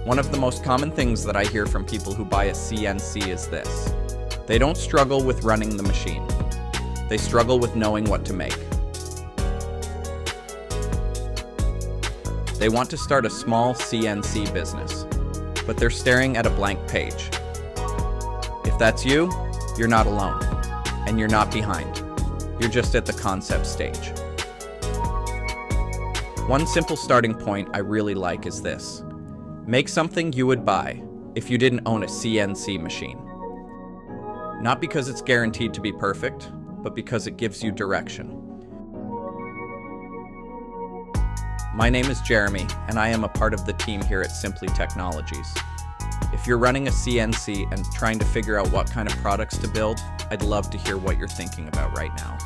One of the most common things that I hear from people who buy a CNC is this. They don't struggle with running the machine. They struggle with knowing what to make. They want to start a small CNC business, but they're staring at a blank page. If that's you, you're not alone, and you're not behind. You're just at the concept stage. One simple starting point I really like is this. Make something you would buy if you didn't own a CNC machine. Not because it's guaranteed to be perfect, but because it gives you direction. My name is Jeremy, and I am a part of the team here at Simply Technologies. If you're running a CNC and trying to figure out what kind of products to build, I'd love to hear what you're thinking about right now.